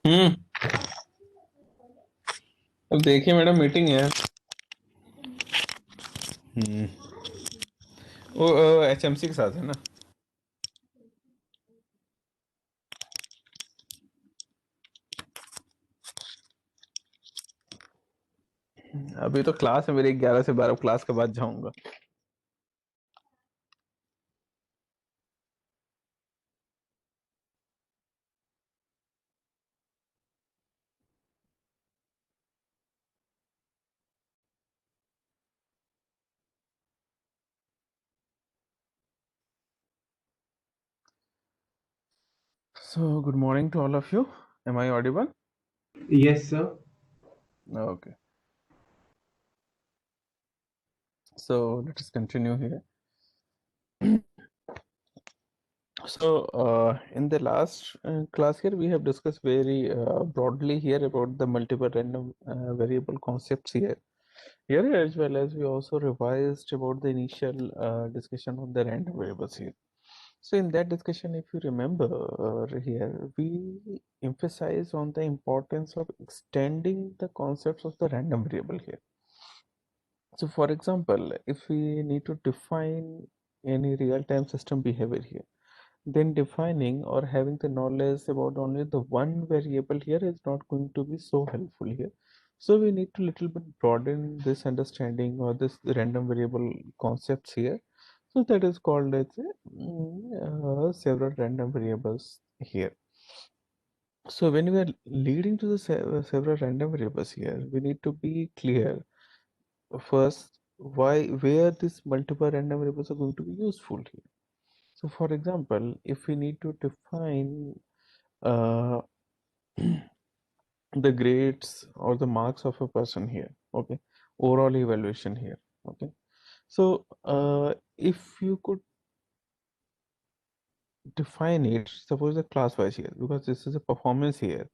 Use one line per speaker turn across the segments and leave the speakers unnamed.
हम्म। अब देखिए madam, meeting है। हम्म। वो HMC के साथ है ना। अभी तो क्लास है मेरी, 11 से 12, क्लास के बाद जाऊंगा। So good morning to all of you. Am I audible?
Yes, sir.
Okay. So let us continue here. So in the last class here, we have discussed very broadly here about the multiple random variable concepts here. Here as well as we also revised about the initial discussion on the random variables here. So in that discussion, if you remember here, we emphasize on the importance of extending the concepts of the random variable here. So for example, if we need to define any real-time system behavior here, then defining or having the knowledge about only the one variable here is not going to be so helpful here. So we need to little bit broaden this understanding or this random variable concepts here. So that is called as several random variables here. So when we are leading to the several random variables here, we need to be clear first where these multiple random variables are going to be useful here. So for example, if we need to define uh, the grades or the marks of a person here, okay, overall evaluation here, okay. So if you could define it, suppose the class wise here, because this is a performance here.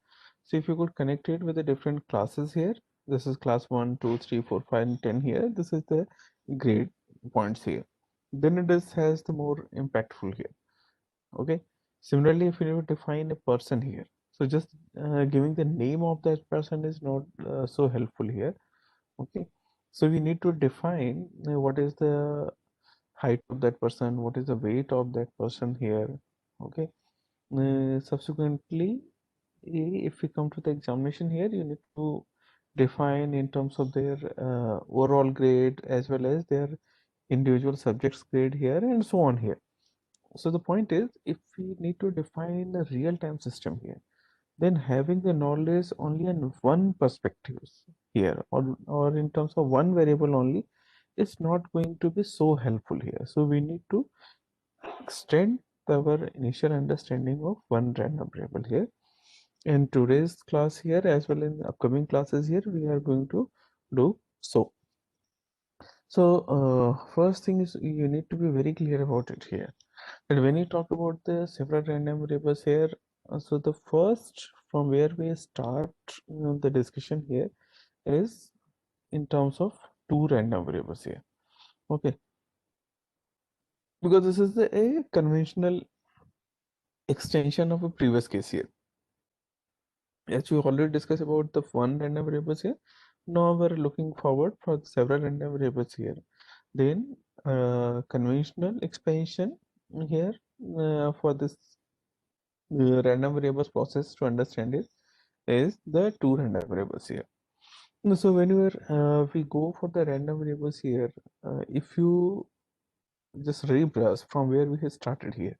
So if you could connect it with the different classes here, this is class 1, 2, 3, 4, 5, and 10 here. This is the grade points here. Then it is has the more impactful here. Okay. Similarly, if you define a person here, so just giving the name of that person is not so helpful here. Okay. So we need to define what is the height of that person, what is the weight of that person here. Okay. Subsequently, if we come to the examination here, you need to define in terms of their overall grade as well as their individual subjects grade here and so on here. So the point is, if we need to define a real-time system here, then having the knowledge only on one perspective here or in terms of one variable only is not going to be so helpful here. So we need to extend our initial understanding of one random variable here. In today's class here as well in upcoming classes here, we are going to do so. So first thing is you need to be very clear about it here. And when you talk about the several random variables here, so the first from where we start the discussion here is in terms of two random variables here. Okay, because this is a conventional extension of a previous case here. As we already discussed about the one random variables here, now we're looking forward for several random variables here. Then conventional expansion here for this random variables process to understand it is the two random variables here. So whenever we go for the random variables here, if you just rebrush from where we have started here.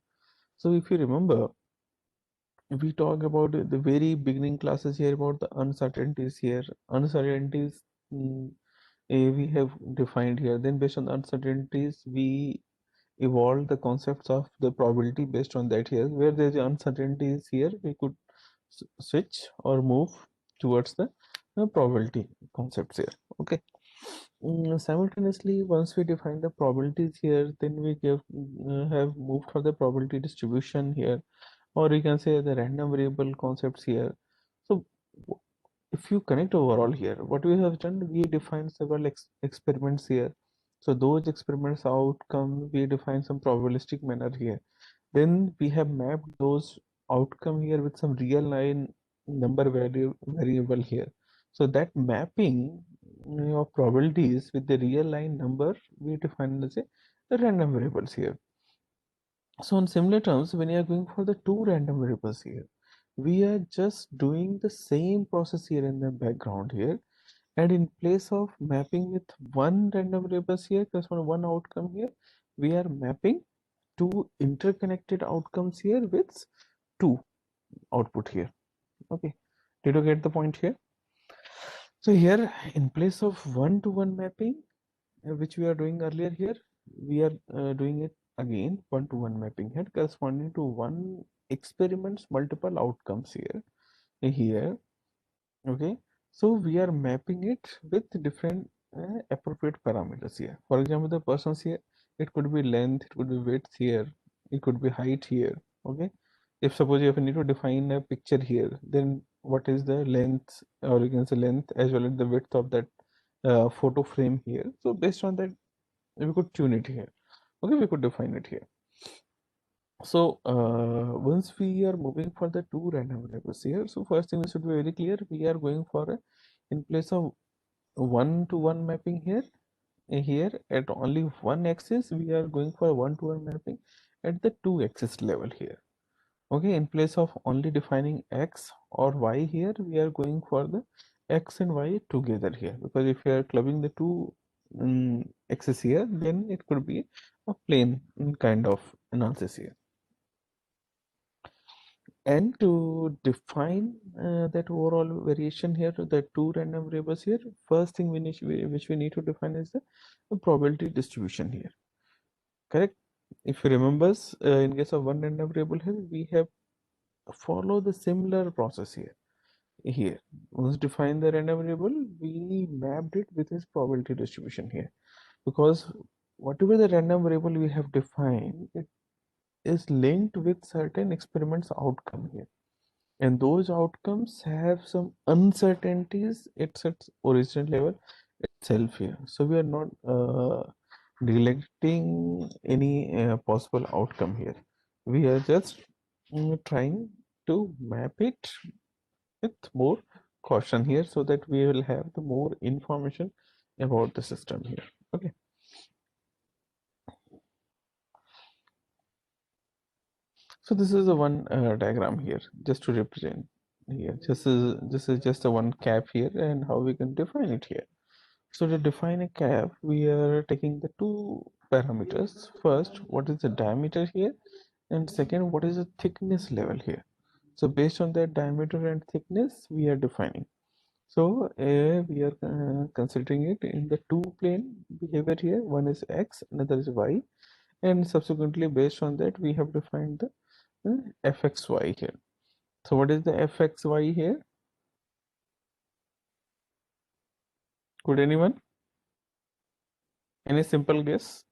So if you remember, we talk about the very beginning classes here about the uncertainties here. Uncertainties we have defined here. Then based on the uncertainties, we evolved the concepts of the probability based on that here. Where there's uncertainties here, we could switch or move towards the probability concepts here. Okay. Simultaneously, once we define the probabilities here, then we have moved for the probability distribution here, or you can say the random variable concepts here. So if you connect overall here, what we have done, we defined several experiments here. So those experiments outcome, we define some probabilistic manner here. Then we have mapped those outcome here with some real line number value variable here. So that mapping of probabilities with the real line number, we define as a random variables here. So in similar terms, when you are going for the two random variables here, we are just doing the same process here in the background here, and in place of mapping with one random variables here, corresponding one outcome here, we are mapping two interconnected outcomes here with two output here. Okay, did you get the point here? So here, in place of one-to-one mapping, which we are doing earlier here, we are doing it again, one-to-one mapping here, corresponding to one experiments multiple outcomes here. Okay, so we are mapping it with different appropriate parameters here. For example, the persons here, it could be length, it could be width here, it could be height here. Okay, if suppose you need to define a picture here, then what is the length, or you can say length as well as the width of that photo frame here. So based on that, we could tune it here. Okay, we could define it here. So once we are moving for the two random variables here, so first thing we should be very clear, we are going for a, in place of one-to-one mapping here at only one axis, we are going for one-to-one mapping at the two axis level here. Okay, in place of only defining x or y here, we are going for the x and y together here, because if you are clubbing the two axes here, then it could be a plane kind of analysis here. And to define that overall variation here, the two random variables here, first thing which we need to define is the probability distribution here. Correct? If you remember, in case of one random variable here, we have followed the similar process here. Here, once define the random variable, we mapped it with its probability distribution here, because whatever the random variable we have defined, it is linked with certain experiments outcome here, and those outcomes have some uncertainties at its original level itself here. So we are not neglecting any possible outcome here. We are just trying to map it with more caution here, so that we will have the more information about the system here. Okay. So this is the one diagram here, just to represent here. This is just a one cap here, and how we can define it here. So to define a cap, we are taking the two parameters. First, what is the diameter here, and second, what is the thickness level here. So based on that diameter and thickness, we are defining. So we are considering it in the two plane behavior here. One is x, another is y, and subsequently based on that, we have defined the fxy here. So what is the fxy here? Could anyone? Any simple guess?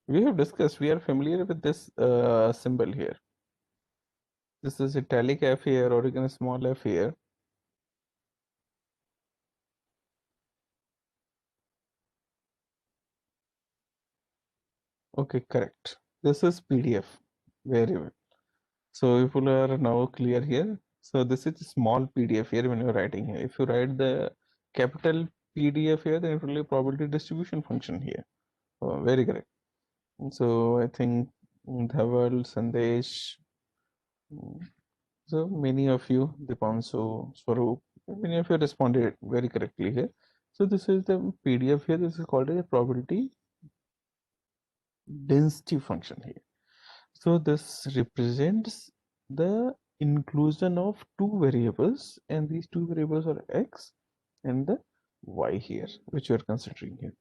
We have discussed, we are familiar with this symbol here. This is italic F here, or you can small f here. Okay, correct. This is PDF. Very well. So if you are now clear here, so this is small PDF here when you're writing here. If you write the capital PDF here, then it will be probability distribution function here. Very correct. So I think Dhaval, Sandesh, so many of you, Dipanshu, Swaroop, many of you responded very correctly here. So this is the PDF here. This is called a probability density function here. So this represents the inclusion of two variables, and these two variables are x and the y here, which we are considering here.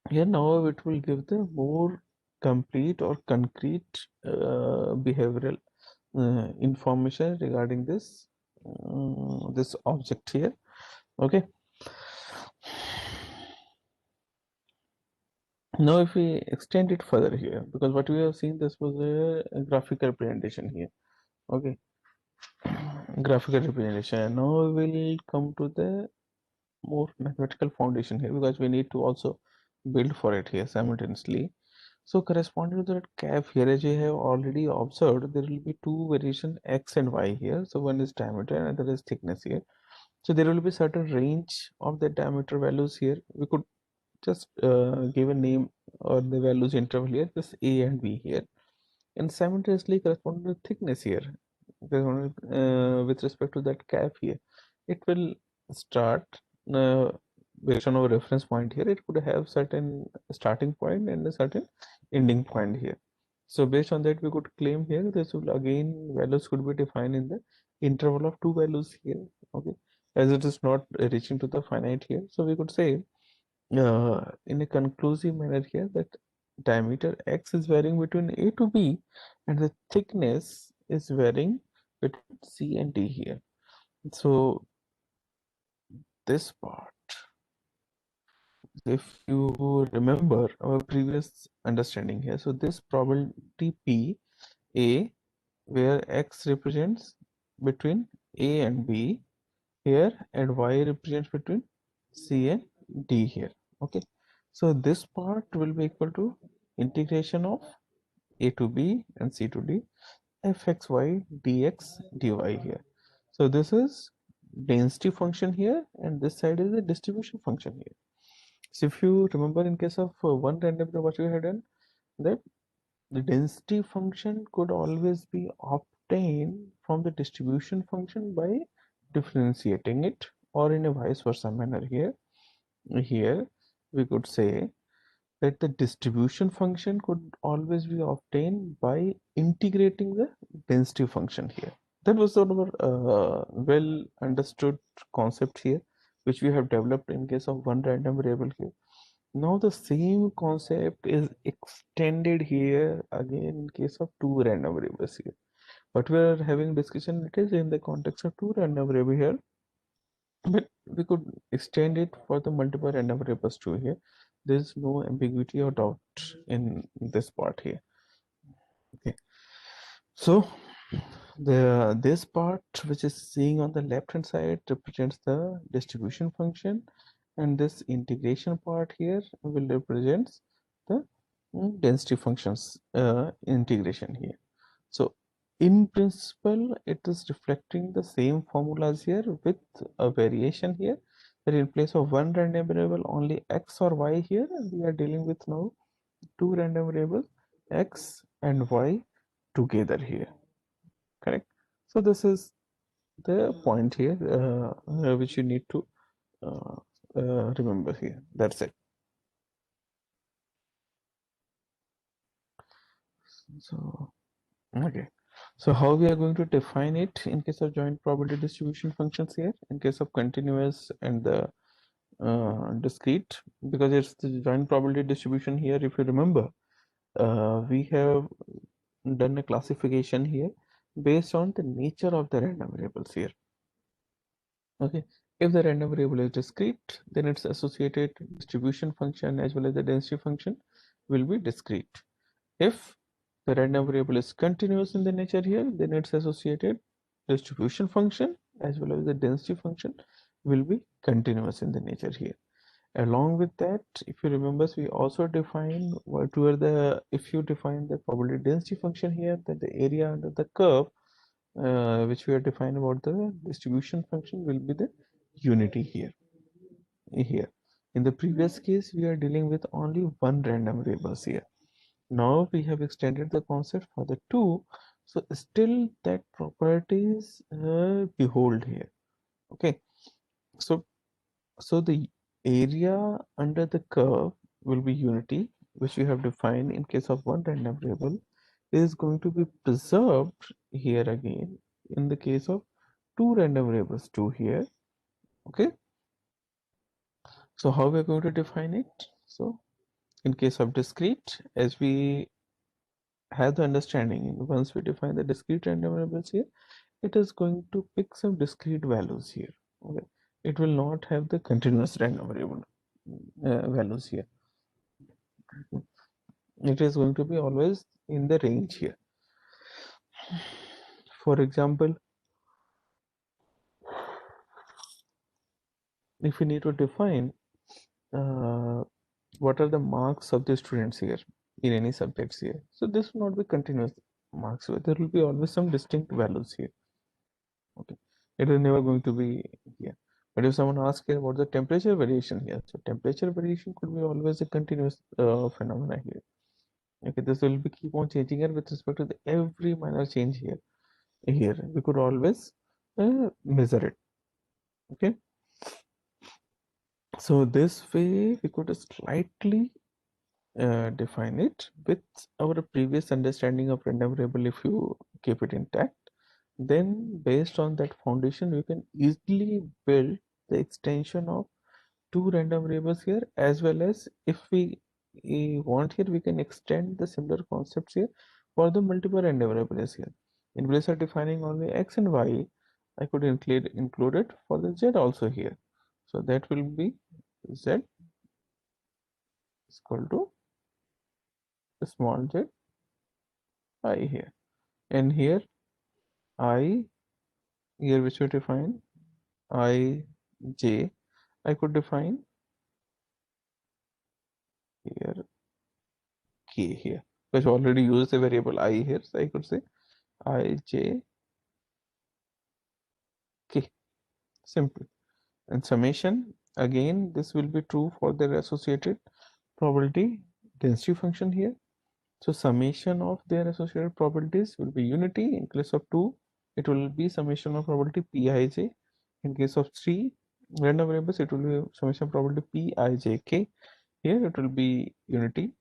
Here now it will give the more complete or concrete behavioral information regarding this object here. Okay. Now if we extend it further here, because what we have seen, this was a graphical representation here. Okay. Graphical representation. Now we will come to the more mathematical foundation here, because we need to also build for it here simultaneously. So corresponding to that cap here, as you have already observed, there will be two variation x and y here. So one is diameter and other is thickness here. So there will be certain range of the diameter values here. We could just give a name or the values interval here, this a and b here, and simultaneously corresponding to thickness here, with respect to that cap here, it will start uh, based on our reference point here. It could have certain starting point and a certain ending point here. So based on that, we could claim here this will again values could be defined in the interval of two values here. Okay, as it is not reaching to the finite here, so we could say in a conclusive manner here that diameter x is varying between a to b, and the thickness is varying between c and d here. So this part, if you remember our previous understanding here, so this probability p a, where x represents between a and b here, and y represents between c and d here. Okay, so this part will be equal to integration of a to b and c to d fxy dx dy here. So this is density function here, and this side is the distribution function here. So if you remember, in case of one random number, what we had done, that the density function could always be obtained from the distribution function by differentiating it, or in a vice versa manner here. Here we could say that the distribution function could always be obtained by integrating the density function here. That was sort of a well understood concept here, which we have developed in case of one random variable here. Now the same concept is extended here again in case of two random variables here. But we are having discussion, it is in the context of two random variable here, but we could extend it for the multiple random variables too here. There is no ambiguity or doubt in this part here. Okay, so this part which is seeing on the left hand side represents the distribution function, and this integration part here will represents the density functions integration here. So in principle it is reflecting the same formulas here with a variation here, that in place of one random variable only x or y here, and we are dealing with now two random variables x and y together here. Correct. So this is the point here which you need to uh, remember here. That's it. So okay. So how we are going to define it in case of joint probability distribution functions here, in case of continuous and the discrete, because it's the joint probability distribution here. If you remember, we have done a classification here based on the nature of the random variables here. Okay, if the random variable is discrete, then its associated distribution function as well as the density function will be discrete. If the random variable is continuous in the nature here, then its associated distribution function as well as the density function will be continuous in the nature here. Along with that, if you remember, we also define what were the, if you define the probability density function here, then the area under the curve which we are defining about the distribution function will be the unity here. In the previous case, we are dealing with only one random variables here. Now we have extended the concept for the two, so still that properties behold here. Okay, so the area under the curve will be unity, which we have defined in case of one random variable, is going to be preserved here again in the case of two random variables, 2 here. Okay, so how we're going to define it? So in case of discrete, as we have the understanding, once we define the discrete random variables here, it is going to pick some discrete values here. Okay, it will not have the continuous random variable values here. It is going to be always in the range here. For example, if we need to define what are the marks of the students here in any subjects here, so this will not be continuous marks, so there will be always some distinct values here. Okay, it is never going to be here. But if someone asks here about the temperature variation here, so temperature variation could be always a continuous phenomena here. Okay, this will be keep on changing here with respect to the every minor change here. Here we could always measure it. Okay, so this way we could slightly define it with our previous understanding of random variable. If you keep it intact, then based on that foundation we can easily build the extension of two random variables here, as well as if we want here, we can extend the similar concepts here for the multiple random variables here. In place of defining only x and y, I could include it for the z also here. So that will be z is equal to small z I here, and here I here which we define I j, I could define here k here, because already used the variable I here, so I could say I j k, simple. And summation, again this will be true for their associated probability density function here. So summation of their associated probabilities will be unity. In case of 2, it will be summation of probability Pij. In case of 3 random variables, it will be summation of probability Pijk. Here it will be unity.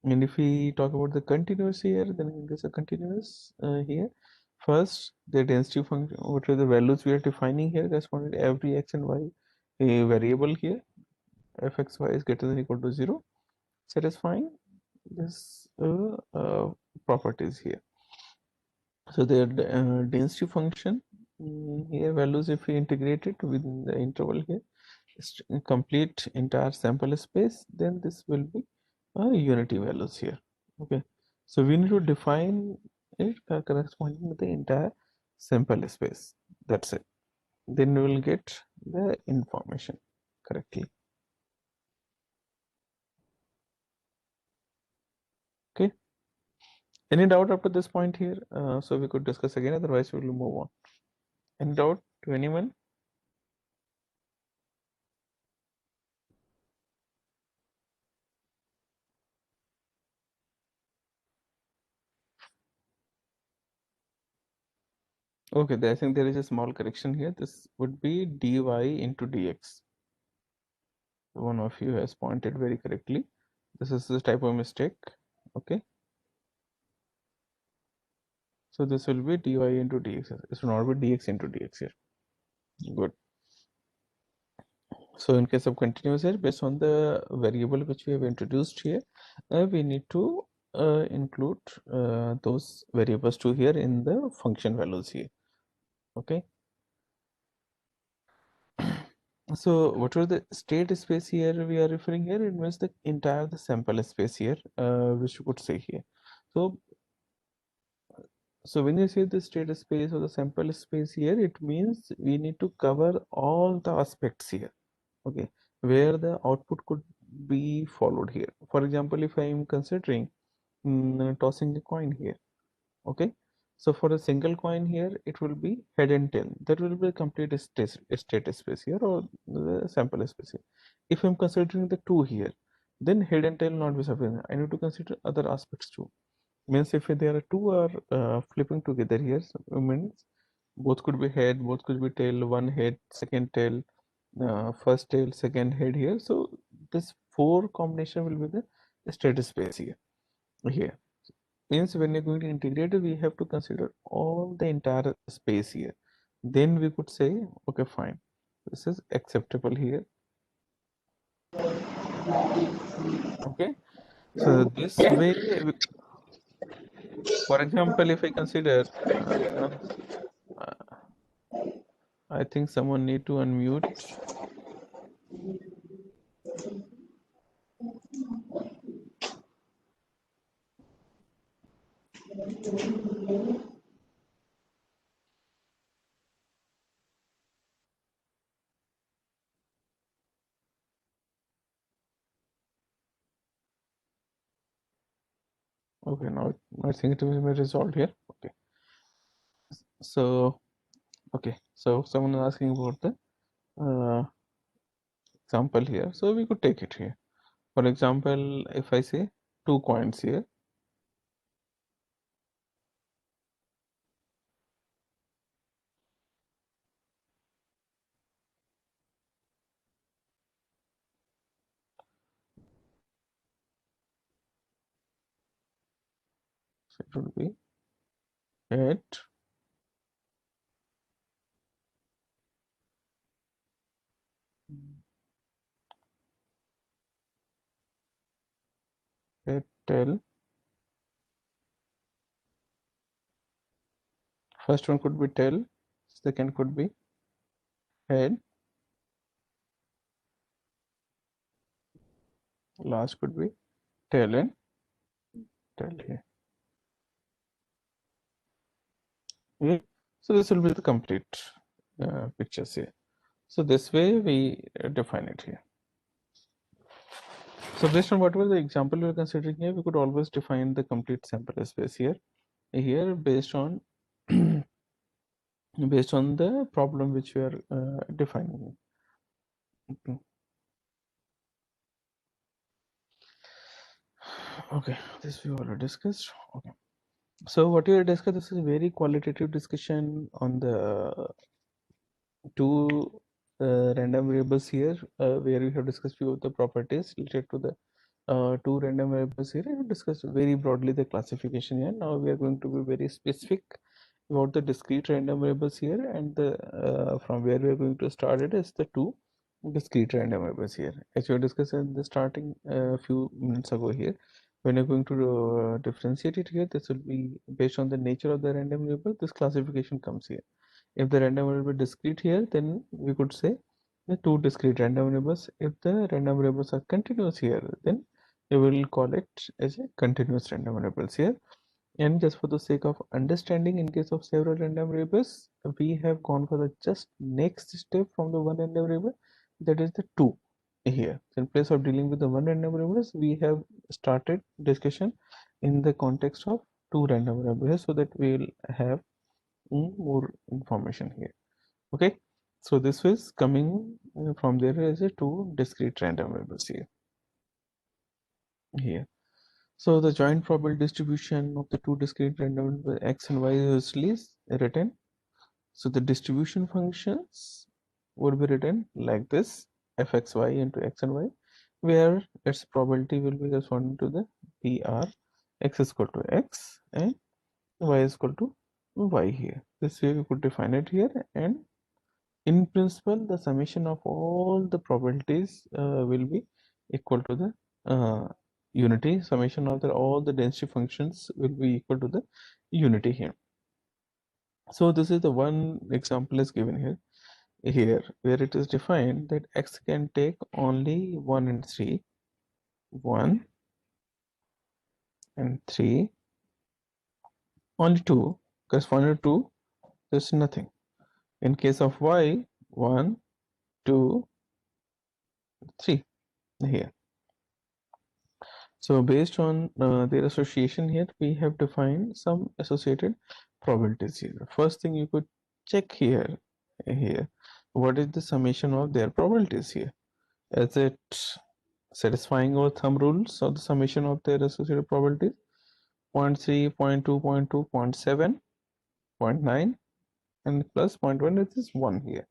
And if we talk about the continuous here, then in case of continuous here, first the density function, what are the values we are defining here, corresponding to every x and y a variable here, fxy is greater than or equal to 0, satisfying this properties here. So their density function here values, if we integrate it within the interval here, complete entire sample space, then this will be unity values here. Okay, so we need to define it corresponding to the entire sample space. That's it. Then we will get the information correctly. Okay, any doubt up to this point here? So we could discuss again, otherwise we will move on. Any doubt to anyone? Okay, I think there is a small correction here. This would be dy into dx. One of you has pointed very correctly. This is the type of mistake. Okay, so this will be dy into dx. It will not be dx into dx here. Good. So in case of continuous here, based on the variable which we have introduced here, we need to include those variables to here in the function values here. Okay. So whatever the state space here we are referring here, it means the entire the sample space here, which you could say here. So when you say the state space or the sample space here, it means we need to cover all the aspects here. Okay, where the output could be followed here. For example, if I am considering tossing a coin here, okay, so for a single coin here, it will be head and tail. That will be a complete state space here, or the sample space here. If I'm considering the two here, then head and tail not be sufficient. I need to consider other aspects too. Means if there are two are flipping together here, so means both could be head, both could be tail, one head, second tail, first tail, second head here. So this four combination will be the state space here. means when you're going to integrate it, we have to consider all the entire space here. Then we could say, okay, fine, this is acceptable here. Okay, so this way, for example, if I consider, I think someone need to unmute. Okay, now I think it will be resolved here. Okay, so okay, so someone is asking about the example here, so we could take it here. For example, if I say 2 coins here, so it would be head, head, tail. First one could be tail, second could be head, last could be tail and tail here. Okay, so this will be the complete pictures here. So this way we define it here. So based on whatever the example we are considering here, we could always define the complete sample space here. Here based on based on the problem which we are defining. Okay. Okay, this we already discussed. Okay, so what we discussed, this is a very qualitative discussion on the two random variables here, where we have discussed few of the properties related to the two random variables here, and we discussed very broadly the classification here. Now we are going to be very specific about the discrete random variables here, and the from where we are going to start it is the two discrete random variables here, as we discussed in the starting few minutes ago here. When you're going to differentiate it here, this will be based on the nature of the random variable. This classification comes here. If the random variable is discrete here, then we could say the two discrete random variables. If the random variables are continuous here, then we will call it as a continuous random variables here. And just for the sake of understanding, in case of several random variables, we have gone for the just next step from the one random variable, that is the two here. So in place of dealing with the one random variables, we have started discussion in the context of two random variables, so that we will have more information here. Okay, so this was coming from there as a two discrete random variables here. So the joint probability distribution of the two discrete random variables x and y is written. So the distribution functions would be written like this: fxy into x and y, where its probability will be corresponding to the PR. X is equal to x and y is equal to y here. This way we could define it here, and in principle the summation of all the probabilities will be equal to the unity. Summation of all the density functions will be equal to the unity here. So this is the one example is given here where it is defined that x can take only 1 and 3, 1 and 3, only 2 corresponding to 2, there's nothing. In case of y, 1, 2, 3 here. So based on their association here, we have defined some associated probabilities here. The first thing you could check here, what is the summation of their probabilities here? Is it satisfying our thumb rules of the summation of their associated probabilities? 0.3, 0.2, 0.2, 0.7, 0.9, and plus 0.1 is 1 here.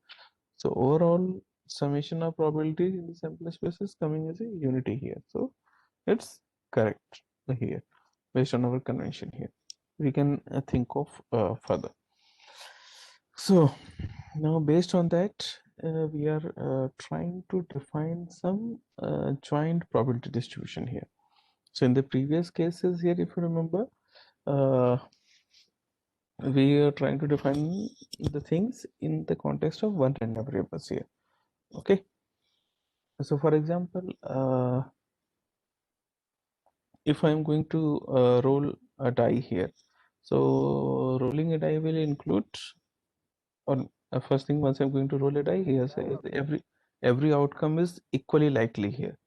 So overall summation of probability in the sample space is coming as a unity here. So it's correct here. based on our convention here. We can think of further. So now based on that, we are trying to define some joint probability distribution here. So in the previous cases here, if you remember, we are trying to define the things in the context of one random variables here. Okay. So for example, if I'm going to roll a die here, so rolling a die will include, or first thing, once I'm going to roll a die here, say every outcome is equally likely here.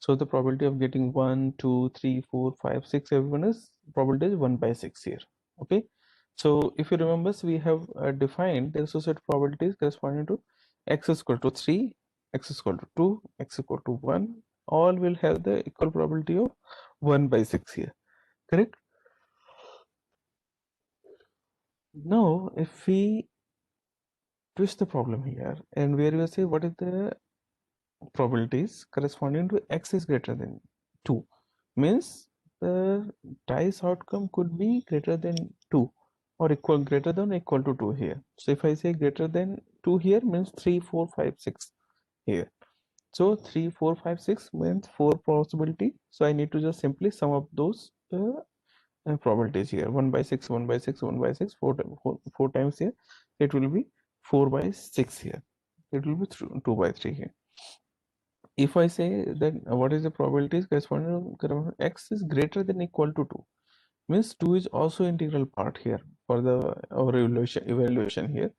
So the probability of getting 1, 2, 3, 4, 5, 6, everyone is probability is 1 by 6 here. Okay. So if you remember, so we have defined the associated probabilities corresponding to x is equal to 3, x is equal to 2, x is equal to 1. All will have the equal probability of 1 by 6 here. Correct? Now, if we twist the problem here, and where we say what is the probabilities corresponding to x is greater than 2, means the dice outcome could be greater than 2 or greater than or equal to 2 here. So if I say greater than 2 here, means 3, 4, 5, 6 here. So 3, 4, 5, 6 means 4 possibility. So I need to just simply sum up those probabilities here. 1 by 6, 1 by 6, 1 by 6, 4 times here. It will be 4 by 6 here. It will be 2 by 3 here. If I say that what is the probabilities corresponding to x is greater than equal to 2, means 2 is also integral part here for the our evaluation here.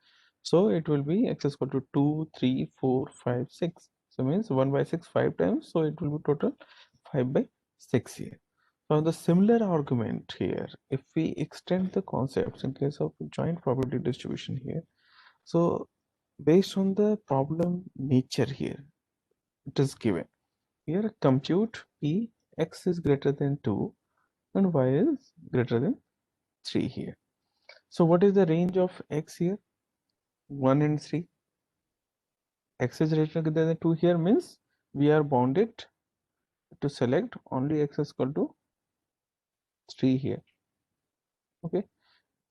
So it will be x is equal to 2, 3, 4, 5, 6. So means 1 by 6 5 times, so it will be total 5 by 6 here. So the similar argument here, if we extend the concepts in case of joint probability distribution here, so based on the problem nature here, it is given here, compute p x is greater than 2 and y is greater than 3 here. So what is the range of x here? 1 and 3. X is greater than 2 here means we are bounded to select only x is equal to 3 here. Okay.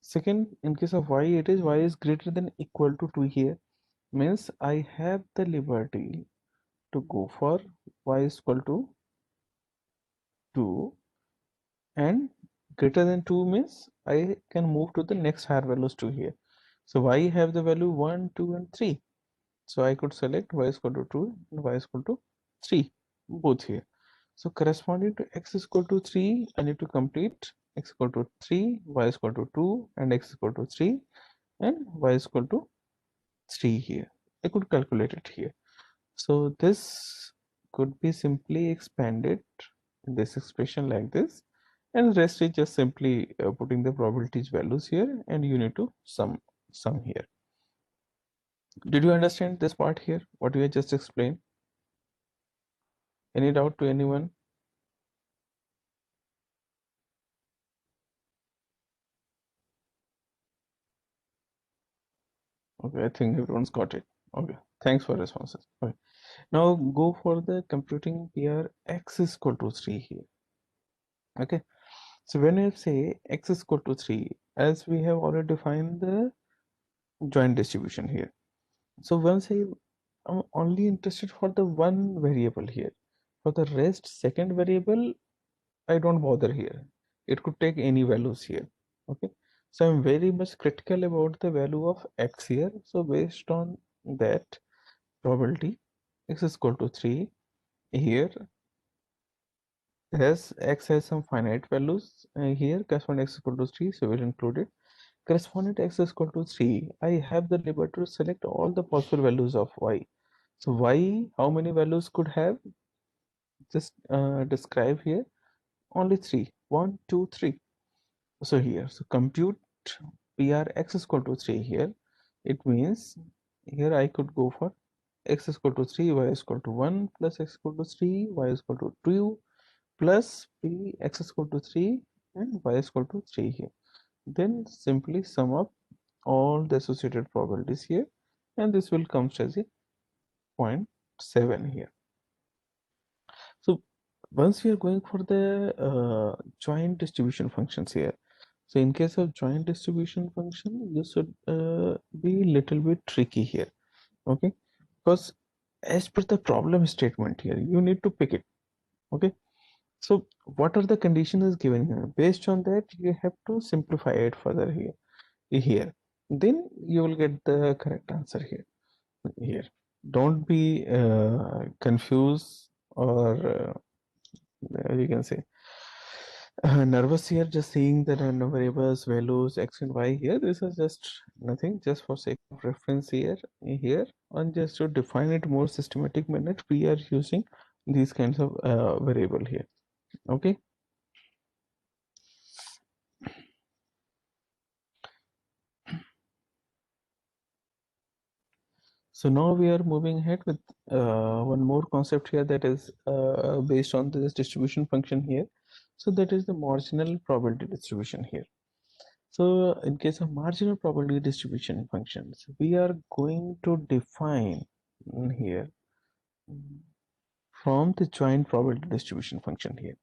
Second, in case of y, it is y is greater than equal to 2 here, means I have the liberty to go for y is equal to 2, and greater than 2 means I can move to the next higher values to here. So y have the value 1, 2 and 3. So I could select y is equal to 2 and y is equal to 3, both here. So corresponding to x is equal to 3, I need to complete x equal to 3, y is equal to 2 and x is equal to 3 and y is equal to 3 here. I could calculate it here. So this could be simply expanded in this expression like this, and rest is just simply putting the probabilities values here, and you need to sum here. Did you understand this part here, what we have just explained? Any doubt to anyone? Okay, I think everyone's got it. Okay, thanks for responses. Okay. Now go for the computing PR x is equal to 3 here. Okay, so when I say x is equal to 3, as we have already defined the joint distribution here. So once I'm only interested for the one variable here. For the rest, second variable, I don't bother here. It could take any values here. Okay. So I'm very much critical about the value of x here. So based on that probability, x is equal to 3 here. X has some finite values here, corresponding x is equal to 3, so we'll include it. Corresponding to x is equal to 3, I have the liberty to select all the possible values of y. So y, how many values could have? Just describe here. Only 3. 1, 2, 3. So here, so compute PR x is equal to 3 here. It means here I could go for x is equal to 3, y is equal to 1 plus x is equal to 3, y is equal to 2 plus p x is equal to 3 and y is equal to 3 here. Then simply sum up all the associated probabilities here, and this will come as a 0.7 here. So once we are going for the joint distribution functions here. So in case of joint distribution function, you should be little bit tricky here, okay? Because as per the problem statement here, you need to pick it, okay? So what are the conditions is given here? Based on that, you have to simplify it further here. Then you will get the correct answer here. Don't be confused or you can say nervous here, just seeing the random variables values x and y here. This is just nothing, just for sake of reference here and just to define it more systematic manner, we are using these kinds of variable here, okay? So now we are moving ahead with one more concept here, that is based on this distribution function here. So that is the marginal probability distribution here. So in case of marginal probability distribution functions, we are going to define here from the joint probability distribution function here,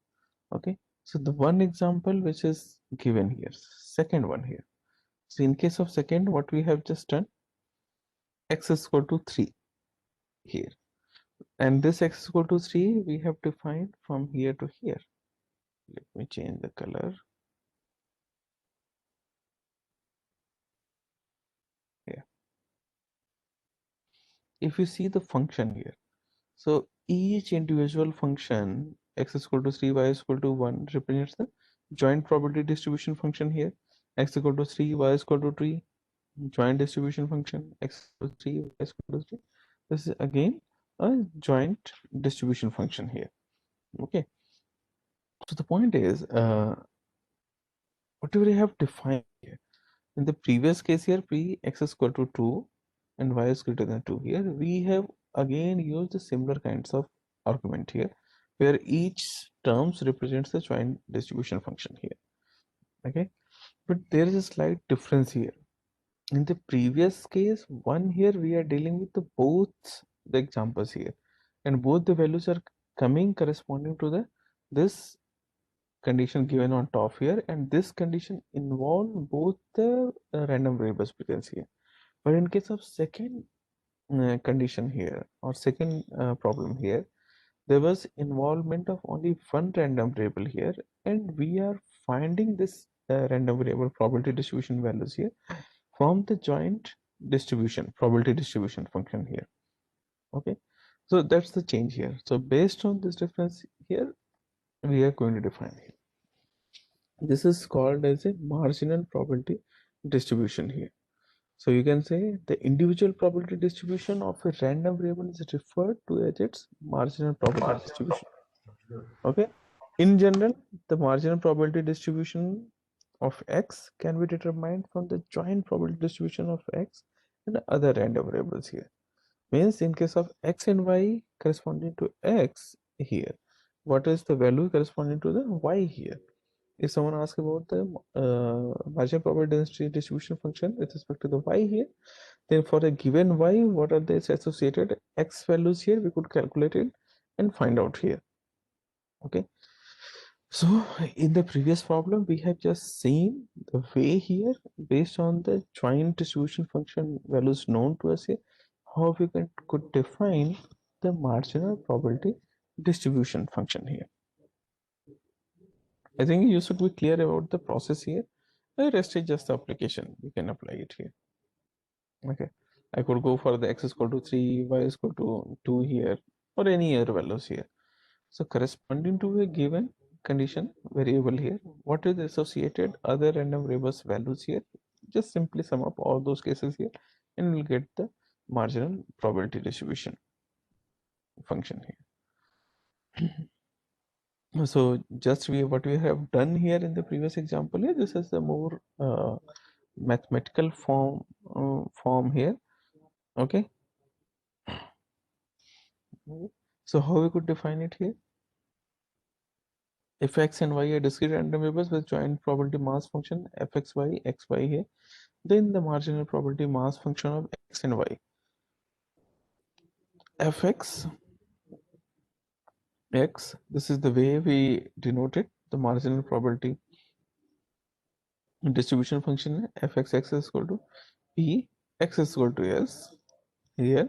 okay? So the one example which is given here, second one here. So in case of second, what we have just done, x is equal to 3 here. And this x is equal to 3 we have defined from here to here. Let me change the color here. If you see the function here, so each individual function x is equal to 3, y is equal to 1 represents the joint probability distribution function here. X is equal to 3, y is equal to 3, joint distribution function. X is equal to 3, y is equal to 3. This is again a joint distribution function here, okay? So the point is whatever we have defined here in the previous case here, p x is equal to 2 and y is greater than 2 here, we have again used the similar kinds of argument here, where each terms represents the joint distribution function here, okay? But there is a slight difference here. In the previous case, one here we are dealing with the both the examples here, and both the values are coming corresponding to the this condition given on top here, and this condition involve both the random variables presence here. But in case of second condition here, or second problem here, there was involvement of only one random variable here, and we are finding this random variable probability distribution values here from the joint distribution probability distribution function here, okay? So that's the change here. So based on this difference here, we are going to define here. This is called as a marginal probability distribution here. So you can say the individual probability distribution of a random variable is referred to as its marginal probability distribution, okay? In general, the marginal probability distribution of x can be determined from the joint probability distribution of x and other random variables here. Means in case of x and y corresponding to x here, what is the value corresponding to the y here? If someone asks about the marginal probability density distribution function with respect to the y here, then for a given y, what are the associated x values here, we could calculate it and find out here, okay? So in the previous problem, we have just seen the way here based on the joint distribution function values known to us here, how we could define the marginal probability distribution function here. I think you should be clear about the process here. The rest is just the application. You can apply it here. Okay. I could go for the x is equal to 3, y is equal to 2 here, or any other values here. So corresponding to a given condition variable here, what is the associated other random variables values here? Just simply sum up all those cases here and we'll get the marginal probability distribution function here. So just what we have done here in the previous example here, this is the more mathematical form here, okay? So how we could define it here? If x and y are discrete random variables with joint probability mass function fxy xy here, then the marginal probability mass function of x and y fx x. This is the way we denote it, the marginal probability distribution function fxx is equal to p, x is equal to s here.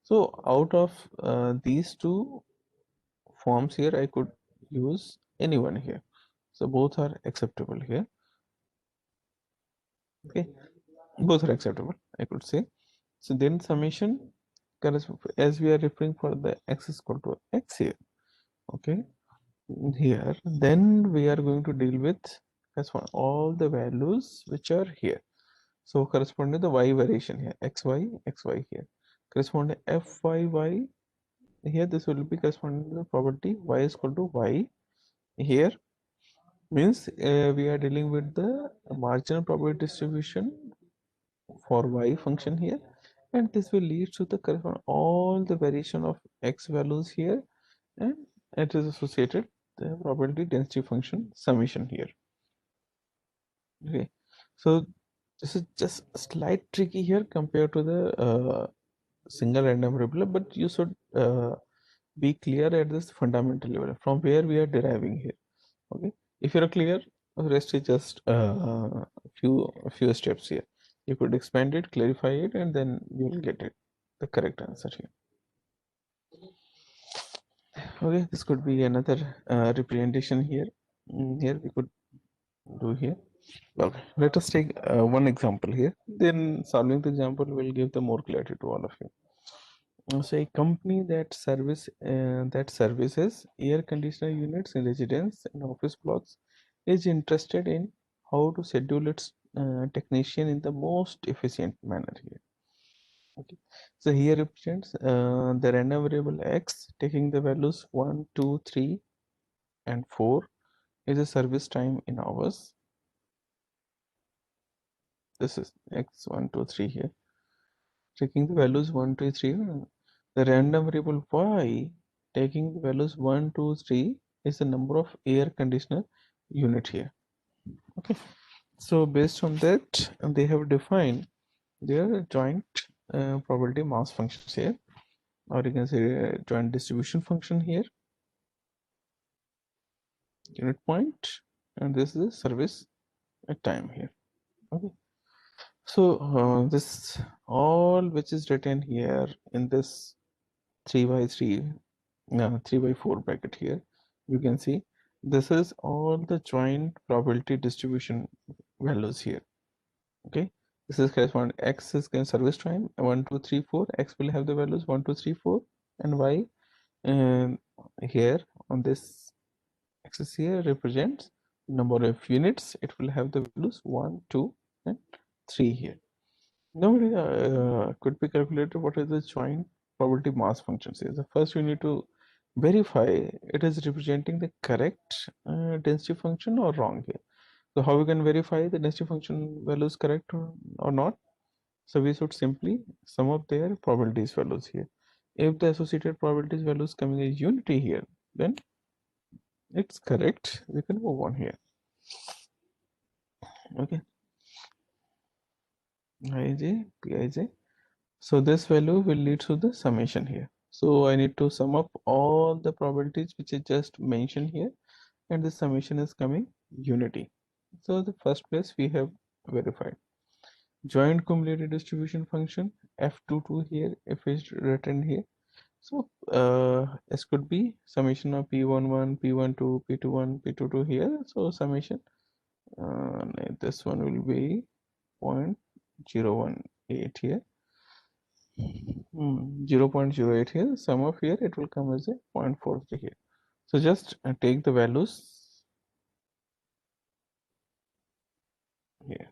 So out of these two forms here, I could use any one here. So both are acceptable here. Okay, both are acceptable, I could say. So then summation, as we are referring for the x is equal to x here. Okay, here then we are going to deal with all the values which are here. So corresponding to the y variation here, xy here, corresponding to fyy here, this will be corresponding to the probability y is equal to y here, means we are dealing with the marginal probability distribution for y function here, and this will lead to the correspond all the variation of x values here, and it is associated the probability density function summation here. Okay, so this is just a slight tricky here compared to the single random variable, but you should be clear at this fundamental level from where we are deriving here. Okay, if you're clear, the rest is just a few steps here. You could expand it, clarify it, and then you will get it the correct answer here. Okay, this could be another representation here. Here we could do here. Okay, let us take one example here. Then solving the example will give the more clarity to all of you. So a company that services air conditioner units in residence and office blocks is interested in how to schedule its technician in the most efficient manner here. Okay, so here represents the random variable x taking the values 1, 2, 3, and 4 is the service time in hours. This is x 1, 2, 3 here. Taking the values 1, 2, 3, the random variable y taking the values 1, 2, 3 is the number of air conditioner unit here. Okay, so based on that, they have defined their joint probability mass functions here, or you can say joint distribution function here, unit point, and this is service time here. Okay, so this all which is written here in this 3 by 3 3 by 4 bracket here, you can see this is all the joint probability distribution values here. Okay, this is correspond x is service time 1, 2, 3, 4. X will have the values 1, 2, 3, 4, and y here on this axis here represents number of units. It will have the values 1, 2, and 3 here. Now could be calculated what is the joint probability mass function says. The first you need to verify it is representing the correct density function or wrong here. So how we can verify the density function value is correct or not? So we should simply sum up their probabilities values here. If the associated probabilities values coming as unity here, then it's correct. We can move on here. Okay. Ij, Pij. So this value will lead to the summation here. So I need to sum up all the probabilities which I just mentioned here, and the summation is coming unity. So the first place we have verified. Joint cumulative distribution function f22 here, if it's written here. So this could be summation of p11, p12, p21, p22 here. So summation, this one will be 0.018 here. 0.08 here, sum of here it will come as a 0.43 here. So just take the values here.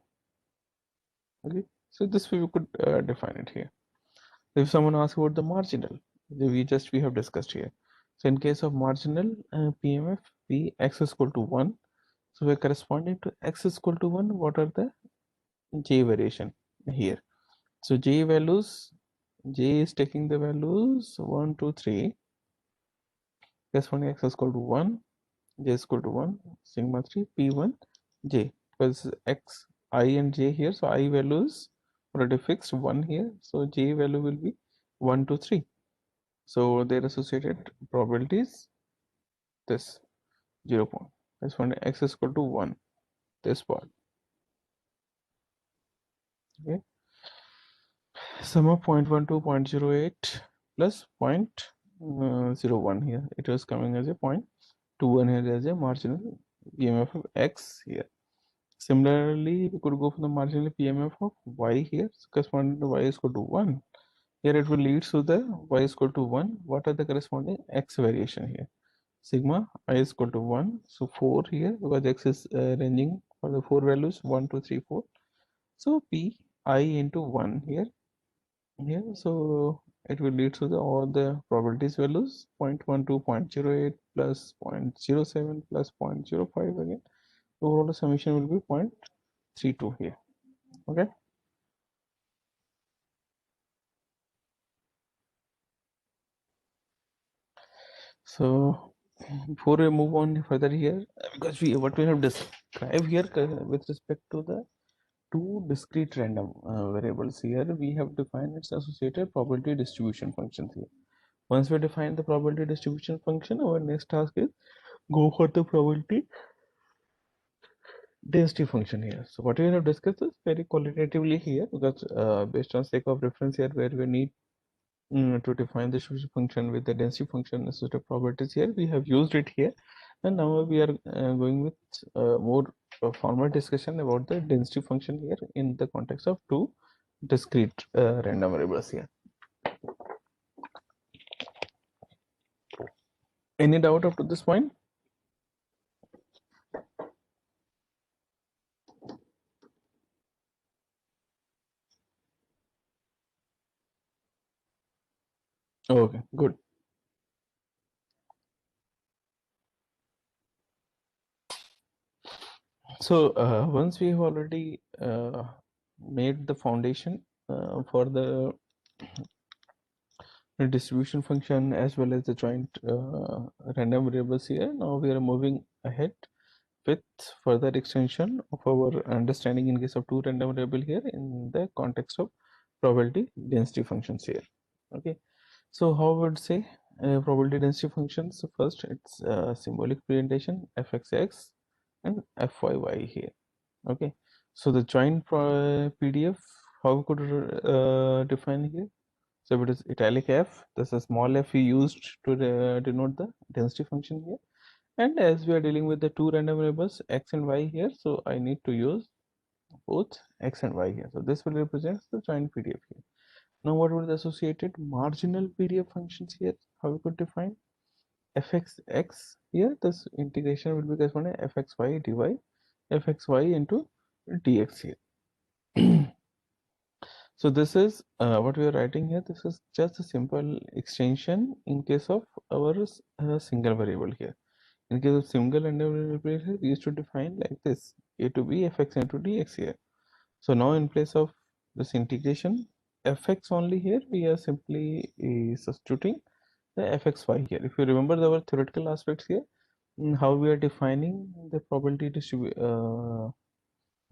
Okay, so this way we could define it here. If someone asks about the marginal, we have discussed here. So in case of marginal PMF, P x is equal to 1. So we're corresponding to x is equal to 1. What are the j variation here? So j values, j is taking the values 1, 2, 3. Corresponding x is equal to 1, j is equal to 1, sigma 3, p1, j. Because x, I and j here, so I values already fixed 1 here. So j value will be 1, 2, 3. So their associated probabilities this 0 point. That's when x is equal to 1, this part. Okay. Sum of 0.1 to 0.08 plus 0.01 here. It was coming as a 0.21 here as a marginal PMF of x here. Similarly, we could go for the marginal PMF of y here, so corresponding to y is equal to 1. Here it will lead to the y is equal to 1. What are the corresponding x variation here? Sigma I is equal to 1. So 4 here, because x is ranging for the 4 values 1, 2, 3, 4. So P I into 1 here. So it will lead to all the probabilities values 0.1 to 0.08 plus 0.07 plus 0.05 again. Overall the summation will be 0.32 here. Okay. So before we move on further here, because what we have described here with respect to the two discrete random variables here, we have defined its associated probability distribution functions here. Once we define the probability distribution function, our next task is go for the probability density function here. So what we have discussed is very qualitatively here, because based on sake of reference here, where we need to define the distribution function with the density function associated probabilities here, we have used it here, and now we are going with more formal discussion about the density function here in the context of two discrete random variables here. Any doubt up to this point? Okay, good. So once we have already made the foundation for the distribution function as well as the joint random variables here, now we are moving ahead with further extension of our understanding in case of two random variable here in the context of probability density functions here. Okay, so how would say probability density functions? So first it's symbolic presentation fxx and fyy here. Okay, so the joint PDF, how we could define here? So if it is italic f, this is small f we used to denote the density function here. And as we are dealing with the two random variables x and y here, so I need to use both x and y here. So this will represent the joint PDF here. Now what would the associated marginal PDF functions here? How we could define fxx here? This integration will be corresponding to fxy dy, fxy into dx here. So this is what we are writing here. This is just a simple extension in case of our single variable here. In case of single and variable here, we used to define like this: a to b fx into dx here. So now in place of this integration fx only here, we are simply substituting the fxy here. If you remember our theoretical aspects here, how we are defining the probability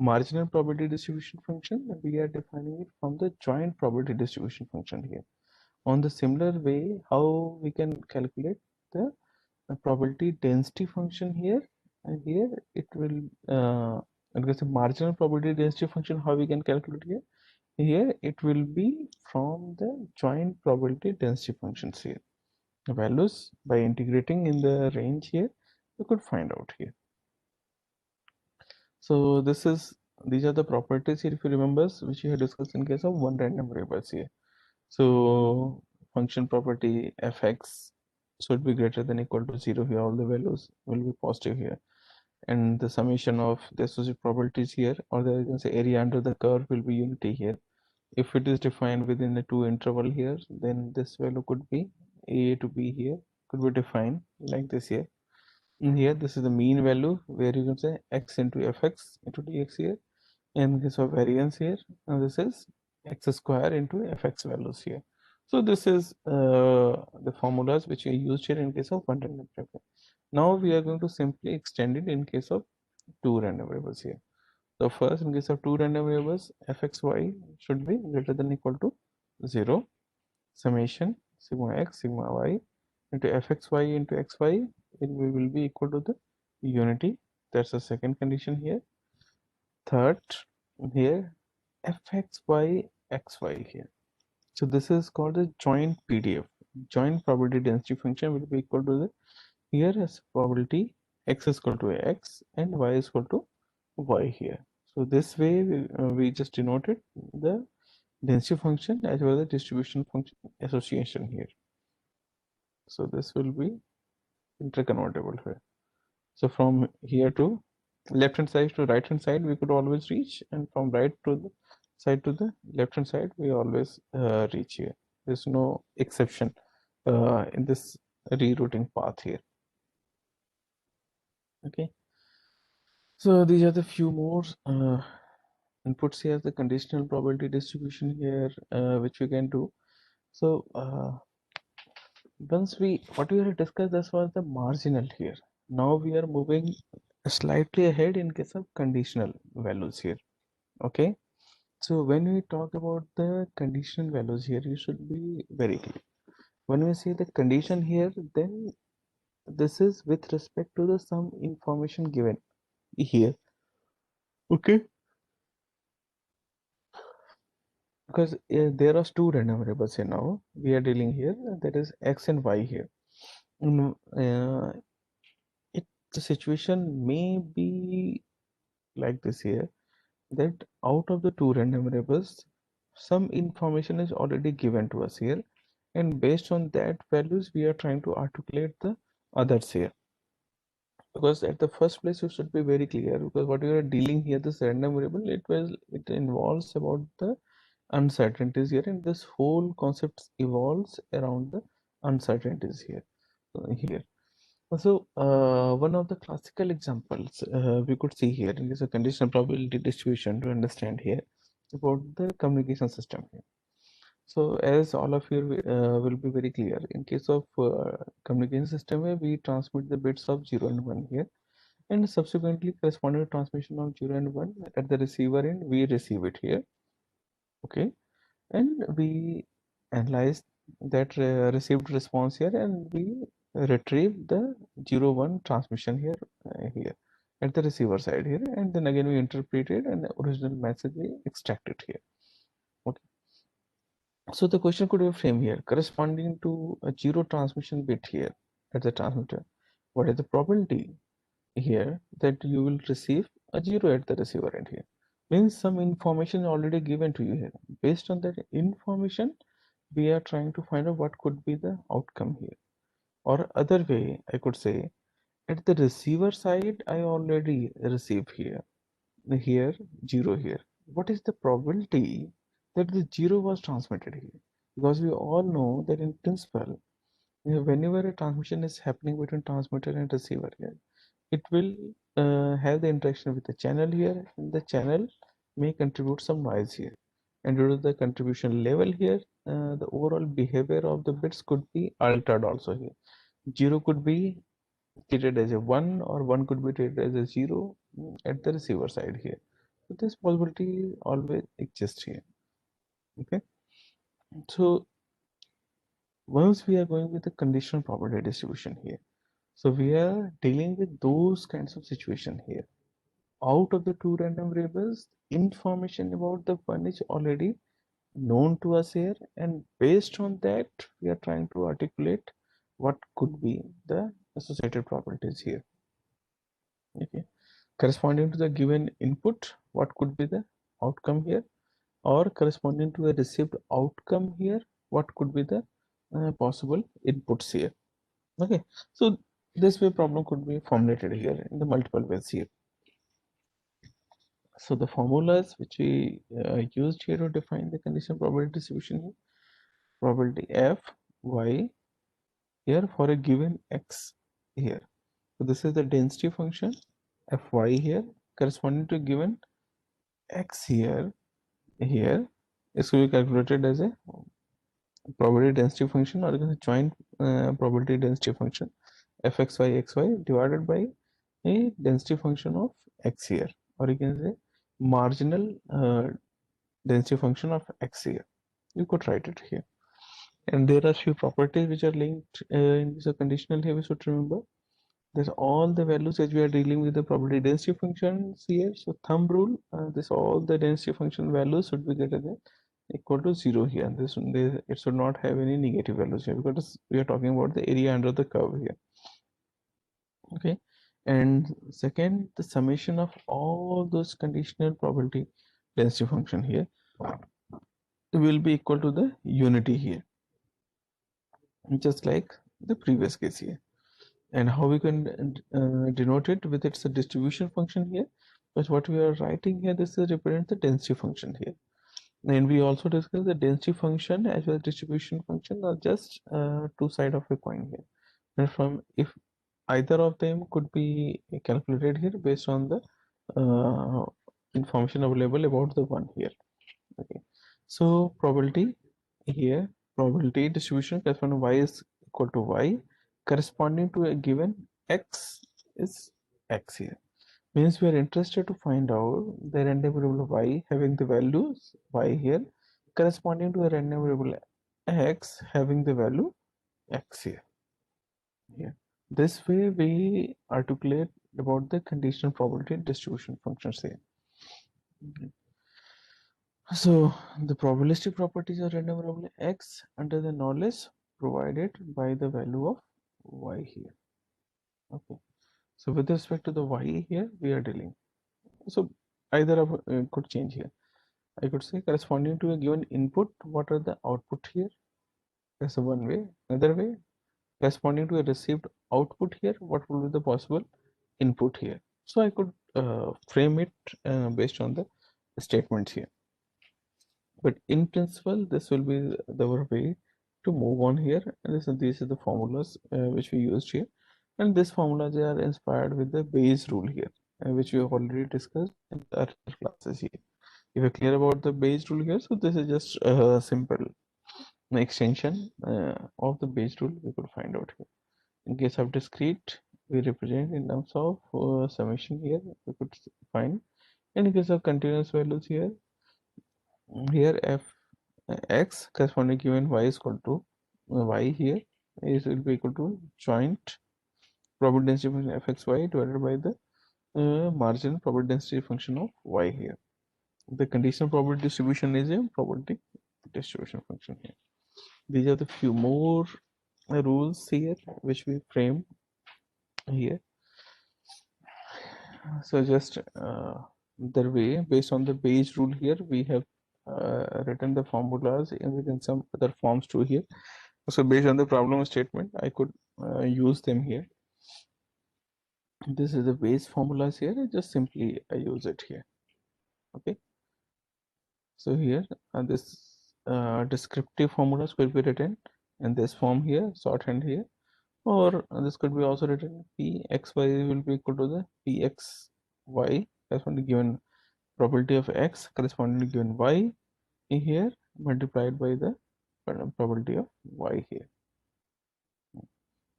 marginal probability distribution function, we are defining it from the joint probability distribution function here. On the similar way, how we can calculate the probability density function here, and here it will because the marginal probability density function, how we can calculate here it will be from the joint probability density functions here. The values by integrating in the range here you could find out here. So these are the properties here, if you remember, which we have discussed in case of one random variables here. So function property fx should be greater than equal to 0 here. All the values will be positive here, and the summation of the associated probabilities here, or the, you can say, area under the curve, will be unity here. If it is defined within the two interval here, then this value could be a to b here, could be defined like this here. In here, this is the mean value where you can say x into fx into dx here. In case of variance here, this is x square into fx values here. So this is the formulas which we used here in case of one random variable. Now we are going to simply extend it in case of two random variables here. So first, in case of two random variables, fxy should be greater than equal to 0. Summation sigma x sigma y into fxy into xy we will be equal to the unity. That's the second condition here. Third, here fxy xy here. So this is called a joint PDF. Joint probability density function will be equal to the here as probability x is equal to x and y is equal to y here. So this way we just denoted the density function as well as the distribution function association here. So this will be interconvertible here. So from here to left hand side to right hand side we could always reach, and from right to the side to the left hand side we always reach here. There's no exception in this rerouting path here. Okay, so these are the few more inputs here, the conditional probability distribution here which we can do. So once what we have discussed, this was the marginal here. Now we are moving slightly ahead in case of conditional values here. Okay, so when we talk about the conditional values here, you should be very clear. When we say the condition here, then this is with respect to the some information given here. Okay, because there are two random variables here now we are dealing here, that is x and y here. It the situation may be like this here, that out of the two random variables some information is already given to us here, and based on that values we are trying to articulate the others here. Because at the first place you should be very clear, because what you are dealing here, this random variable, it involves about the uncertainties here, and this whole concept evolves around the uncertainties here. So one of the classical examples we could see here, and is a conditional probability distribution to understand here about the communication system here. So as all of you will be very clear, in case of communication system where we transmit the bits of 0 and 1 here, and subsequently corresponding to transmission of 0 and 1 at the receiver end, we receive it here. Okay, and we analyze that received response here, and we retrieve the 0 1 transmission here at the receiver side here, and then again we interpret it and the original message we extract it here. Okay, so the question could be framed here, corresponding to a 0 transmission bit here at the transmitter, what is the probability here that you will receive a 0 at the receiver end here? Means some information already given to you here. Based on that information we are trying to find out what could be the outcome here. Or other way I could say, at the receiver side I already receive here 0 here. What is the probability that the 0 was transmitted here? Because we all know that in principle, whenever a transmission is happening between transmitter and receiver here, it will have the interaction with the channel here, and the channel may contribute some noise here, and due to the contribution level here, the overall behavior of the bits could be altered also here. 0 could be treated as a 1, or 1 could be treated as a 0 at the receiver side here. So this possibility always exists here. Okay, so once we are going with the conditional probability distribution here, so we are dealing with those kinds of situation here. Out of the two random variables, information about the one is already known to us here, and based on that we are trying to articulate what could be the associated probabilities here. Okay, corresponding to the given input, what could be the outcome here, or corresponding to the received outcome here, what could be the possible inputs here. Okay, so this way problem could be formulated here in the multiple ways here. So the formulas which we used here to define the conditional probability distribution here, probability f y here for a given x here. So this is the density function fy here corresponding to given x here is to be calculated as a probability density function, or a joint probability density function fxy xy divided by a density function of x here, or you can say marginal density function of x here. You could write it here, and there are few properties which are linked in this conditional here we should remember. There's all the values as we are dealing with the probability density functions here. So thumb rule, this all the density function values should be greater than equal to 0 here. It should not have any negative values here because we are talking about the area under the curve here. Okay, and second, the summation of all those conditional probability density function here will be equal to the unity here, just like the previous case here. And how we can denote it with its a distribution function here, because what we are writing here, this is represent the density function here. And we also discussed the density function as well as distribution function are just two sides of a coin here, and from if either of them could be calculated here based on the uh, information available about the one here. Okay, so probability here, probability distribution corresponding to y is equal to y corresponding to a given x is x here. Means we are interested to find out the random variable y having the values y here corresponding to a random variable x having the value x here. Yeah. This way we articulate about the conditional probability distribution functions here. Okay. So the probabilistic properties of random variable x under the knowledge provided by the value of y here. Okay. So with respect to the y here, we are dealing. So either of could change here. I could say corresponding to a given input, what are the output here? That's a one way. Another way, corresponding to a received output here, what will be the possible input here? So I could frame it based on the statements here. But in principle, this will be the way to move on here. And these are the formulas which we used here. And these formulas are inspired with the Bayes rule here, which we have already discussed in the earlier classes here. If you're clear about the Bayes rule here, so this is just a simple extension of the Bayes rule we could find out here. In case of discrete, we represent in terms of summation here, we could find. In case of continuous values here, here f x corresponding given y is equal to y here is will be equal to joint probability density function fxy divided by the marginal probability density function of y here. The conditional probability distribution is a probability distribution function here. These are the few more rules here which we frame here. So just the way based on the Bayes rule here, we have written the formulas within some other forms too here. So based on the problem statement, I could use them here. This is the Bayes formulas here. Just simply I use it here. Okay. So here this descriptive formulas will be written in this form here, shorthand here, or this could be also written pxy will be equal to the pxy corresponding given probability of x corresponding to given y here multiplied by the probability of y here.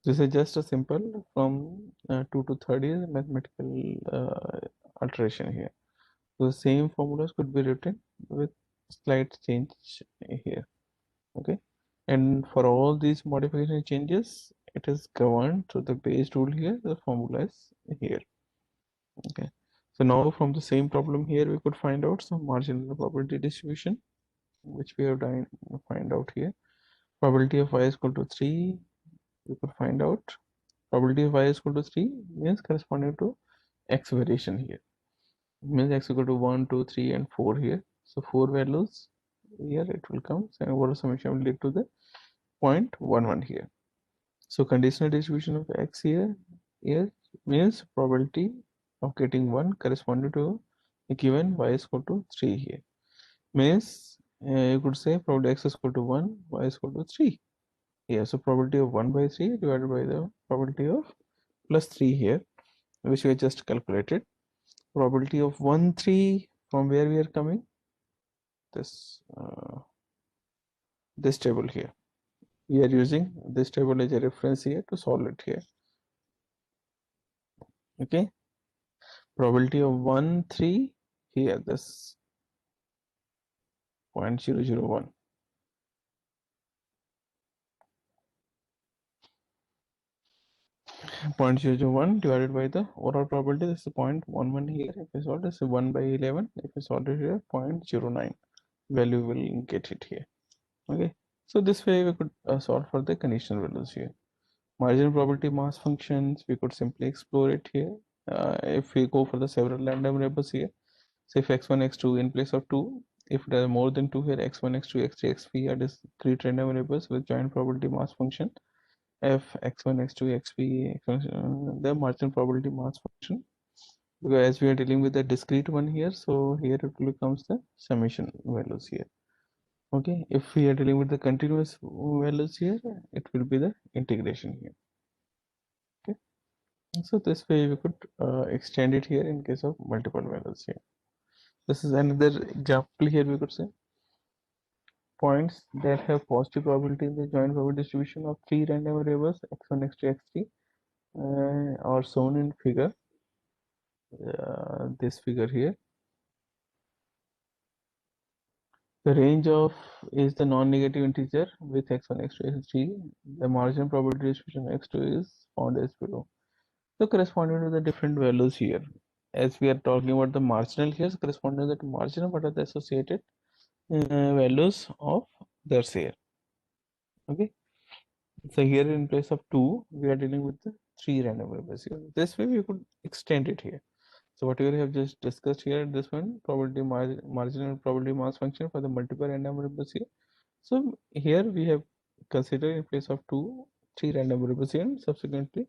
This is just a simple from 2 to 30 mathematical alteration here. So the same formulas could be written with slight change here. Okay, and for all these modification changes, it is governed through the Bayes rule here. The formula is here. Okay, so now from the same problem here, we could find out some marginal probability distribution, which we have done find out here. Probability of y is equal to 3. We could find out probability of y is equal to 3 means corresponding to x variation here. Means x equal to 1, 2, 3, and 4 here. So 4 values here it will come. So overall summation will lead to the 0.11 here. So conditional distribution of x here means probability of getting 1 corresponding to a given y is equal to 3 here. Means you could say probability x is equal to 1, y is equal to 3 here. So probability of 1 by 3 divided by the probability of plus 3 here, which we just calculated. Probability of 1 3 from where we are coming, this this table here. We are using this table as a reference here to solve it here. Okay, probability of 1 3 here, this 0.001. 0.001 divided by the overall probability. This is 0.11 here. If we solve this, 1 by 11. If we solve it here, 0.09 value will get it here. Okay, so this way we could solve for the conditional values here. Marginal probability mass functions, we could simply explore it here. If we go for the several random variables here, say if x1 x2 in place of 2, if there are more than 2 here, x1 x2 x3 xp are discrete random variables with joint probability mass function. F x1 x2 xp the marginal probability mass function, because as we are dealing with the discrete one here, so here it becomes the summation values here. Okay, if we are dealing with the continuous values here, it will be the integration here. Okay, so this way we could extend it here in case of multiple values here. This is another example here. We could say points that have positive probability in the joint probability distribution of three random variables x1 x2 x3 are shown in figure, this figure here. The range of is the non-negative integer with x1 x2 x3. The marginal probability distribution of x2 is found as below. So corresponding to the different values here, as we are talking about the marginal here, so corresponding to the marginal, what are the associated values of their share. Okay, so here in place of 2 we are dealing with the 3 random variables here. This way we could extend it here. So whatever we have just discussed here, this one probability marginal probability mass function for the multiple random variables here. So here we have considered in place of 3 random variables here, and subsequently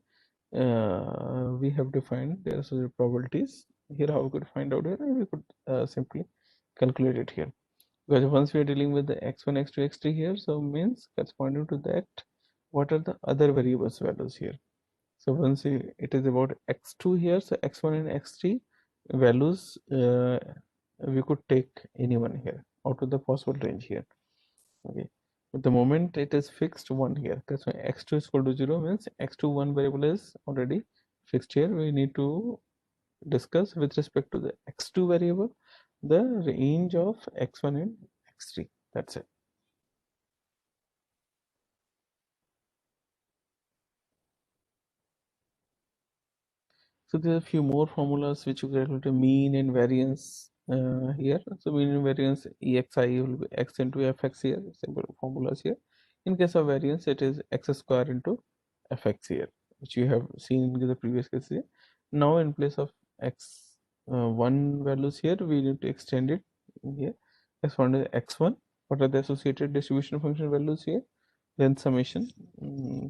we have defined their associated probabilities here. How we could find out here, and we could simply calculate it here, because once we are dealing with the x1 x2 x3 here, so means corresponding to that what are the other variables values here. So once it is about x2 here, so x1 and x3 values we could take anyone here out of the possible range here. Okay, at the moment it is fixed 1 here, that's why x2 is equal to 0 means x2 one variable is already fixed here. We need to discuss with respect to the x2 variable the range of x1 and x3. That's it. So there are a few more formulas which you calculate a mean and variance here. So mean and variance exi will be x into fx here, simple formulas here. In case of variance, it is x square into fx here, which you have seen in the previous case here. Now in place of x one values here, we need to extend it here. X1 is x1. What are the associated distribution function values here? Then summation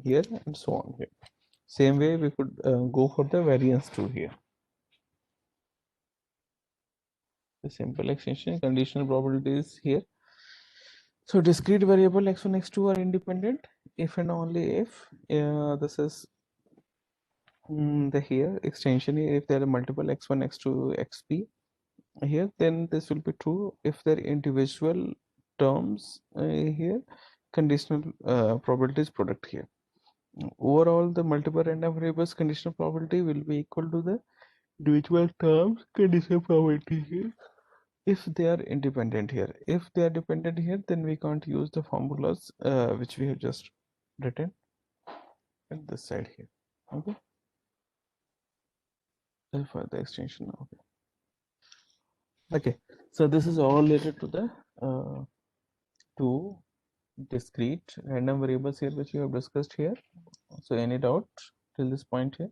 here and so on here. Same way we could go for the variance too here. The simple extension conditional probabilities here. So discrete variable x1 x2 are independent if and only if this is the here extension here, if there are multiple x1 x2 xp here, then this will be true if their individual terms here conditional probabilities product here. Overall the multiple random variables conditional probability will be equal to the individual terms conditional probability here if they are independent here. If they are dependent here, then we can't use the formulas which we have just written at this side here. Okay, for the extension. Okay, so this is all related to the two discrete random variables here which we have discussed here. So any doubt till this point here?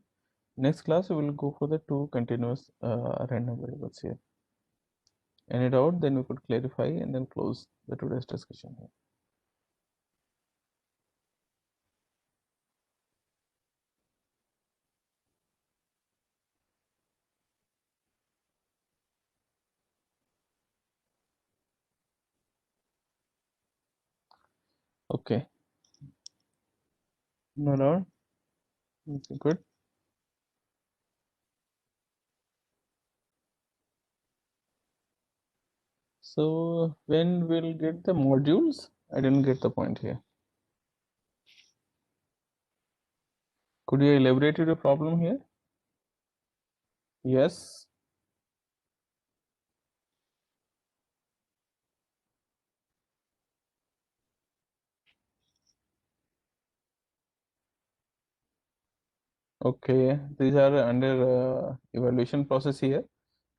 Next class we will go for the two continuous random variables here. Any doubt, then we could clarify and then close the today's discussion here. Okay, no doubt. Okay, good. So when we'll get the modules? I didn't get the point here. Could you elaborate your problem here? Yes. Okay, these are under evaluation process here.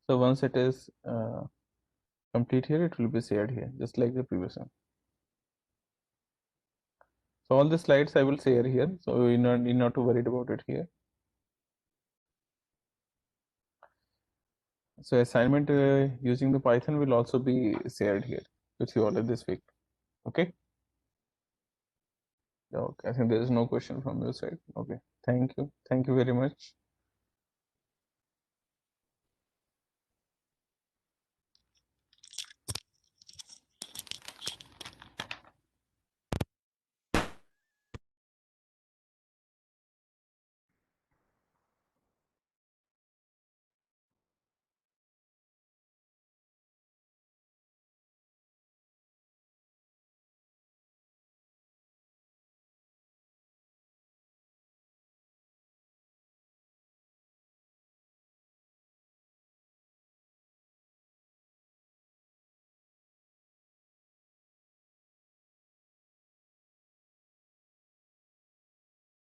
So once it is complete here, it will be shared here, just like the previous one. So all the slides I will share here, so you need not to worry about it here. So assignment using the Python will also be shared here with you all this week. Okay. Okay. I think there is no question from your side. Okay. Thank you. Thank you very much.